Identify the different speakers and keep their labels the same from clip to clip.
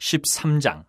Speaker 1: 13장.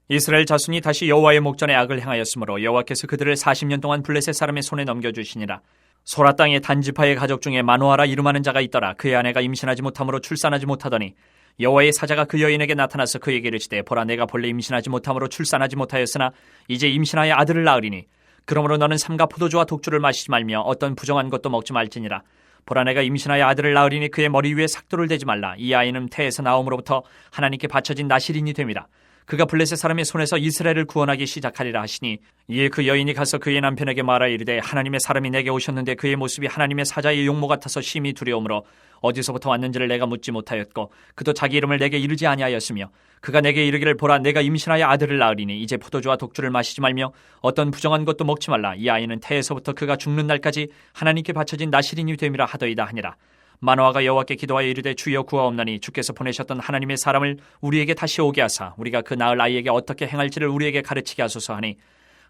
Speaker 1: 이스라엘 자손이 다시 여호와의 목전에 악을 행하였으므로 여호와께서 그들을 40년 동안 블레셋 사람의 손에 넘겨주시니라. 소라 땅의 단지파의 가족 중에 마노아라 이름하는 자가 있더라. 그의 아내가 임신하지 못함으로 출산하지 못하더니 여호와의 사자가 그 여인에게 나타나서 그에게 이르시되, 보라, 내가 본래 임신하지 못함으로 출산하지 못하였으나 이제 임신하여 아들을 낳으리니 그러므로 너는 삼가 포도주와 독주를 마시지 말며 어떤 부정한 것도 먹지 말지니라. 보라, 내가 임신하여 아들을 낳으리니 그의 머리 위에 삭도를 대지 말라. 이 아이는 태에서 나옴으로부터 하나님께 바쳐진 나실인이 됨이라. 그가 블레셋 사람의 손에서 이스라엘을 구원하기 시작하리라 하시니, 이에 그 여인이 가서 그의 남편에게 말하 이르되, 하나님의 사람이 내게 오셨는데 그의 모습이 하나님의 사자의 용모 같아서 심히 두려움으로 어디서부터 왔는지를 내가 묻지 못하였고 그도 자기 이름을 내게 이르지 아니하였으며, 그가 내게 이르기를, 보라, 내가 임신하여 아들을 낳으리니 이제 포도주와 독주를 마시지 말며 어떤 부정한 것도 먹지 말라. 이 아이는 태에서부터 그가 죽는 날까지 하나님께 바쳐진 나실인이 됨이라 하더이다 하니라. 마노아가 여호와께 기도하여 이르되, 주여 구하옵나니 주께서 보내셨던 하나님의 사람을 우리에게 다시 오게 하사 우리가 그 낳을 아이에게 어떻게 행할지를 우리에게 가르치게 하소서 하니,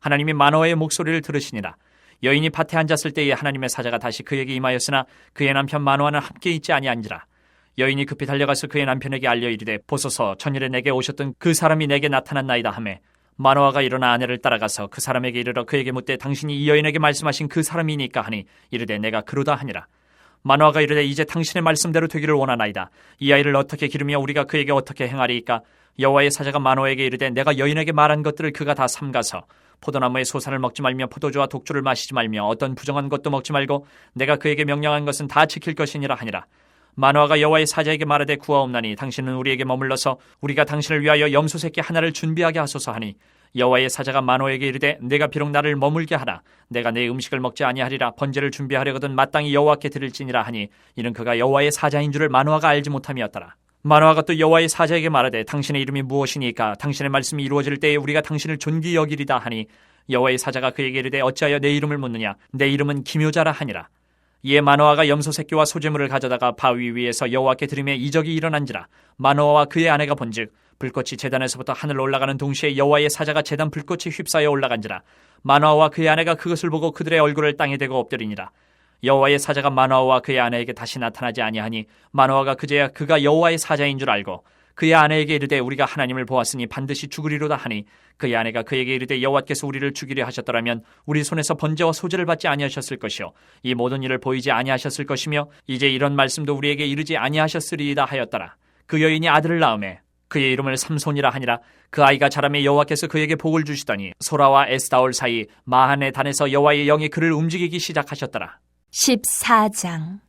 Speaker 1: 하나님이 마노아의 목소리를 들으시니라. 여인이 밭에 앉았을 때에 하나님의 사자가 다시 그에게 임하였으나 그의 남편 마노아는 함께 있지 아니한지라. 여인이 급히 달려가서 그의 남편에게 알려 이르되, 보소서, 전일에 내게 오셨던 그 사람이 내게 나타났나이다 하매, 마노아가 일어나 아내를 따라가서 그 사람에게 이르러 그에게 묻되, 당신이 이 여인에게 말씀하신 그 사람이니까 하니, 이르되, 내가 그러다 하니라. 마노아가 이르되, 이제 당신의 말씀대로 되기를 원하나이다. 이 아이를 어떻게 기르며 우리가 그에게 어떻게 행하리이까? 여호와의 사자가 마노아에게 이르되, 내가 여인에게 말한 것들을 그가 다 삼가서 포도나무의 소산을 먹지 말며 포도주와 독주를 마시지 말며 어떤 부정한 것도 먹지 말고 내가 그에게 명령한 것은 다 지킬 것이니라 하니라. 마노아가 여호와의 사자에게 말하되, 구하옵나니 당신은 우리에게 머물러서 우리가 당신을 위하여 염소 새끼 하나를 준비하게 하소서 하니, 여호와의 사자가 마노아에게 이르되, 내가 비록 나를 머물게 하라. 내가 내 음식을 먹지 아니하리라. 번제를 준비하려거든 마땅히 여호와께 드릴지니라 하니, 이는 그가 여호와의 사자인 줄을 마노아가 알지 못함이었더라. 마노아가 또 여호와의 사자에게 말하되, 당신의 이름이 무엇이니까? 당신의 말씀이 이루어질 때에 우리가 당신을 존귀 여기리다 하니, 여호와의 사자가 그에게 이르되, 어찌하여 내 이름을 묻느냐? 내 이름은 기묘자라 하니라. 이에 마노아가 염소 새끼와 소재물을 가져다가 바위 위에서 여호와께 드리매 이적이 일어난지라. 마노아와 그의 아내가 본즉 불꽃이 제단에서부터 하늘로 올라가는 동시에 여호와의 사자가 제단 불꽃이 휩싸여 올라간지라. 마노아와 그의 아내가 그것을 보고 그들의 얼굴을 땅에 대고 엎드리니라. 여호와의 사자가 마노아와 그의 아내에게 다시 나타나지 아니하니, 마노아가 그제야 그가 여호와의 사자인 줄 알고 그의 아내에게 이르되, 우리가 하나님을 보았으니 반드시 죽으리로다 하니, 그의 아내가 그에게 이르되, 여호와께서 우리를 죽이려 하셨더라면 우리 손에서 번제와 소제를 받지 아니하셨을 것이요 이 모든 일을 보이지 아니하셨을 것이며 이제 이런 말씀도 우리에게 이르지 아니하셨으리이다 하였더라. 그 여인이 아들을 낳음에 그의 이름을 삼손이라 하니라. 그 아이가 자라매 여호와께서 그에게 복을 주시더니 소라와 에스다올 사이 마한의 단에서 여호와의 영이 그를 움직이기 시작하셨더라.
Speaker 2: 14장.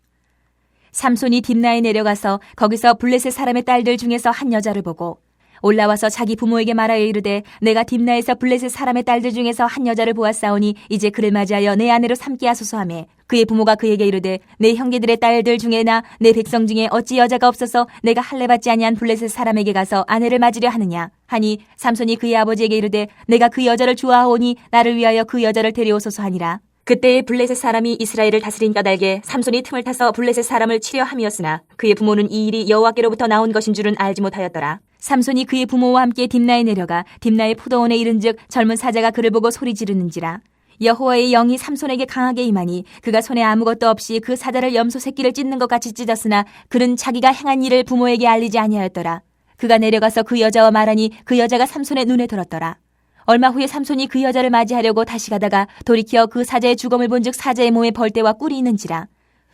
Speaker 2: 삼손이 딥나에 내려가서 거기서 블레셋 사람의 딸들 중에서 한 여자를 보고 올라와서 자기 부모에게 말하여 이르되, 내가 딥나에서 블레셋 사람의 딸들 중에서 한 여자를 보았사오니 이제 그를 맞이하여 내 아내로 삼게 하소서 하매, 그의 부모가 그에게 이르되, 내 형제들의 딸들 중에나 내 백성 중에 어찌 여자가 없어서 내가 할례받지 아니한 블레셋 사람에게 가서 아내를 맞으려 하느냐 하니, 삼손이 그의 아버지에게 이르되, 내가 그 여자를 좋아하오니 나를 위하여 그 여자를 데려오소서 하니라. 그때에 블레셋 사람이 이스라엘을 다스린 까닭에 삼손이 틈을 타서 블레셋 사람을 치려 함이었으나 그의 부모는 이 일이 여호와께로부터 나온 것인 줄은 알지 못하였더라. 삼손이 그의 부모와 함께 딥나에 내려가 딥나의 포도원에 이른즉 젊은 사자가 그를 보고 소리 지르는지라. 여호와의 영이 삼손에게 강하게 임하니 그가 손에 아무것도 없이 그 사자를 염소 새끼를 찢는 것 같이 찢었으나 그는 자기가 행한 일을 부모에게 알리지 아니하였더라. 그가 내려가서 그 여자와 말하니 그 여자가 삼손의 눈에 들었더라. 얼마 후에 삼손이 그 여자를 맞이하려고 다시 가다가 돌이켜 그 사자의 죽음을 본즉 사자의 몸에 벌떼와 꿀이 있는지라.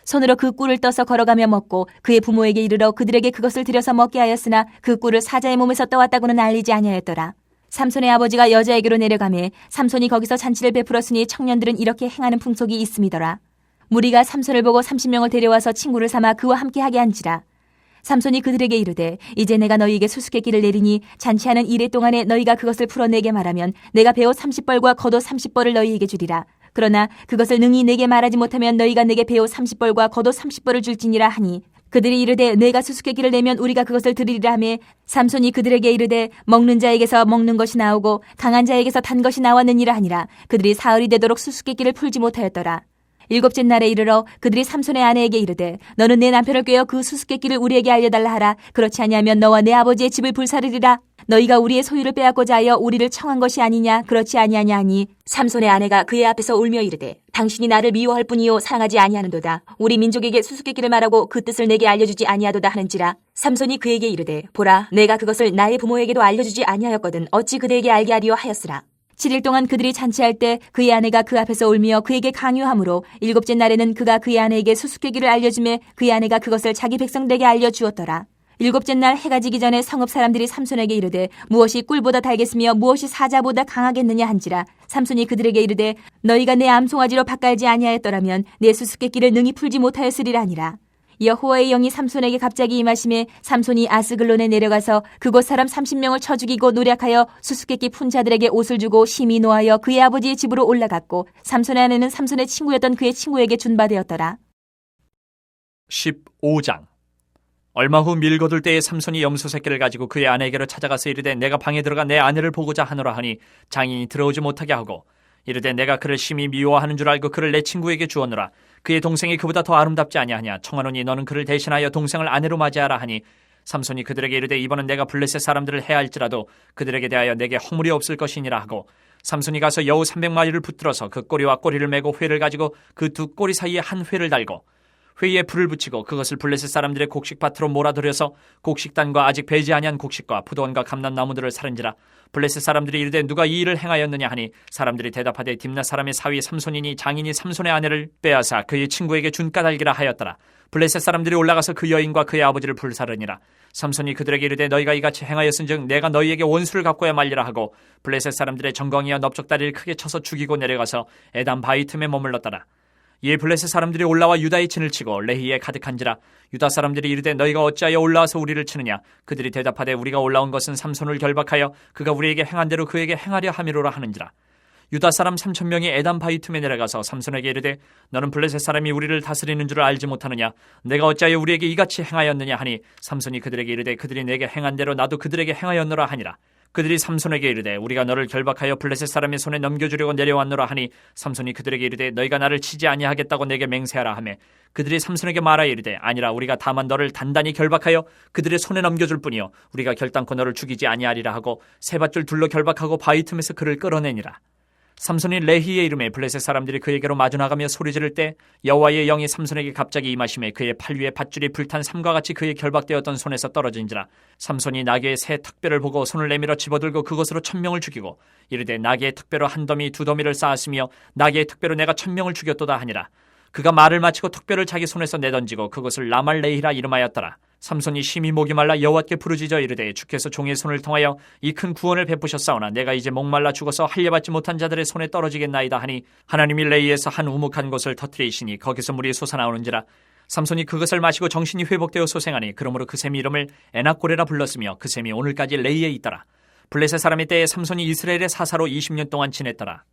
Speaker 2: 손으로 그 꿀을 떠서 걸어가며 먹고 그의 부모에게 이르러 그들에게 그것을 들여서 먹게 하였으나 그 꿀을 사자의 몸에서 떠왔다고는 알리지 아니하였더라. 삼손의 아버지가 여자에게로 내려가매 삼손이 거기서 잔치를 베풀었으니 청년들은 이렇게 행하는 풍속이 있음이더라. 무리가 삼손을 보고 30명을 데려와서 친구를 삼아 그와 함께하게 한지라. 삼손이 그들에게 이르되, 이제 내가 너희에게 수수께끼를 내리니 잔치하는 이래 동안에 너희가 그것을 풀어내게 말하면 내가 배옷 30벌과 겉옷 30벌을 너희에게 주리라. 그러나 그것을 능히 내게 말하지 못하면 너희가 내게 배옷 30벌과 겉옷 30벌을 줄지니라 하니, 그들이 이르되, 내가 수수께끼를 내면 우리가 그것을 드리리라 하매, 삼손이 그들에게 이르되, 먹는 자에게서 먹는 것이 나오고 강한 자에게서 단 것이 나왔느니라 하니라. 그들이 사흘이 되도록 수수께끼를 풀지 못하였더라. 일곱째 날에 이르러 그들이 삼손의 아내에게 이르되, 너는 내 남편을 꾀어 그 수수께끼를 우리에게 알려달라 하라. 그렇지 아니하면 너와 내 아버지의 집을 불사르리라. 너희가 우리의 소유를 빼앗고자 하여 우리를 청한 것이 아니냐 그렇지 아니하냐 하니 삼손의 아내가 그의 앞에서 울며 이르되 당신이 나를 미워할 뿐이요 사랑하지 아니하는도다. 우리 민족에게 수수께끼를 말하고 그 뜻을 내게 알려주지 아니하도다 하는지라. 삼손이 그에게 이르되 보라 내가 그것을 나의 부모에게도 알려주지 아니하였거든 어찌 그대에게 알게 하리요 하였으라. 7일 동안 그들이 잔치할 때 그의 아내가 그 앞에서 울며 그에게 강요하므로 7째 날에는 그가 그의 아내에게 수수께끼를 알려주매 그의 아내가 그것을 자기 백성들에게 알려주었더라. 7째 날 해가 지기 전에 성읍 사람들이 삼손에게 이르되 무엇이 꿀보다 달겠으며 무엇이 사자보다 강하겠느냐 한지라. 삼손이 그들에게 이르되 너희가 내 암송아지로 밭갈지 아니하였더라면 내 수수께끼를 능히 풀지 못하였으리라 하니라. 여호와의 영이 삼손에게 갑자기 임하심에 삼손이 아스글론에 내려가서 그곳 사람 30명을 쳐 죽이고 노략하여 수수께끼 푼 자들에게 옷을 주고 심히 노하여 그의 아버지의 집으로 올라갔고 삼손의 아내는 삼손의 친구였던 그의 친구에게 준바되었더라.
Speaker 1: 15장. 얼마 후 밀거둘 때에 삼손이 염소 새끼를 가지고 그의 아내에게로 찾아가서 이르되 내가 방에 들어가 내 아내를 보고자 하노라 하니 장인이 들어오지 못하게 하고 이르되 내가 그를 심히 미워하는 줄 알고 그를 내 친구에게 주었노라. 그의 동생이 그보다 더 아름답지 아니하냐. 청하노니 너는 그를 대신하여 동생을 아내로 맞이하라 하니 삼손이 그들에게 이르되 이번은 내가 블레셋 사람들을 해할지라도 그들에게 대하여 내게 허물이 없을 것이니라 하고 삼손이 가서 여우 300마리를 붙들어서 그 꼬리와 꼬리를 메고 회를 가지고 그 두 꼬리 사이에 한 회를 달고 회에 불을 붙이고 그것을 블레셋 사람들의 곡식밭으로 몰아들여서 곡식단과 아직 배지 아니한 곡식과 푸도원과 감람나무들을 사른지라. 블레셋 사람들이 이르되 누가 이 일을 행하였느냐 하니 사람들이 대답하되 딥나 사람의 사위 삼손이니 장인이 삼손의 아내를 빼앗아 그의 친구에게 준 까닭이라 하였더라. 블레셋 사람들이 올라가서 그 여인과 그의 아버지를 불사르니라. 삼손이 그들에게 이르되 너희가 이같이 행하였은즉 내가 너희에게 원수를 갚고야 말리라 하고 블레셋 사람들의 정광이와 넓적다리를 크게 쳐서 죽이고 내려가서 에담 바위 틈에 머물렀더라. 이에 블레셋 사람들이 올라와 유다의 진을 치고 레히에 가득한지라. 유다 사람들이 이르되 너희가 어찌하여 올라와서 우리를 치느냐. 그들이 대답하되 우리가 올라온 것은 삼손을 결박하여 그가 우리에게 행한 대로 그에게 행하려 함이로라 하는지라. 유다 사람 3,000명이 에담 바위 틈에 내려가서 삼손에게 이르되 너는 블레셋 사람이 우리를 다스리는 줄을 알지 못하느냐. 내가 어찌하여 우리에게 이같이 행하였느냐 하니 삼손이 그들에게 이르되 그들이 내게 행한 대로 나도 그들에게 행하였노라 하니라. 그들이 삼손에게 이르되 우리가 너를 결박하여 블레셋 사람의 손에 넘겨주려고 내려왔노라 하니 삼손이 그들에게 이르되 너희가 나를 치지 아니하겠다고 내게 맹세하라 하매 그들이 삼손에게 말하여 이르되 아니라 우리가 다만 너를 단단히 결박하여 그들의 손에 넘겨줄 뿐이요 우리가 결단코 너를 죽이지 아니하리라 하고 세 밧줄 둘로 결박하고 바위 틈에서 그를 끌어내니라. 삼손이 레히의 이름에 블레셋 사람들이 그에게로 마주 나가며 소리 지를 때 여호와의 영이 삼손에게 갑자기 임하심에 그의 팔 위에 밧줄이 불탄 삼과 같이 그의 결박되었던 손에서 떨어진지라. 삼손이 나귀의 새 턱뼈를 보고 손을 내밀어 집어들고 그것으로 1,000명을 죽이고 이르되 나귀의 턱뼈로 한 더미 두 더미를 쌓았으며 나귀의 턱뼈로 내가 1,000명을 죽였도다 하니라. 그가 말을 마치고 턱뼈를 자기 손에서 내던지고 그것을 라말레히라 이름하였더라. 삼손이 심히 목이 말라 여호와께 부르짖어 이르되 주께서 종의 손을 통하여 이 큰 구원을 베푸셨사오나 내가 이제 목말라 죽어서 할례받지 못한 자들의 손에 떨어지겠나이다 하니 하나님이 레히에서 한 우묵한 곳을 터뜨리시니 거기서 물이 솟아나오는지라. 삼손이 그것을 마시고 정신이 회복되어 소생하니 그러므로 그 샘 이름을 에낙고레라 불렀으며 그 샘이 오늘까지 레히에 있더라. 블레셋 사람의 때에 삼손이 이스라엘의 사사로 20년 동안 지냈더라.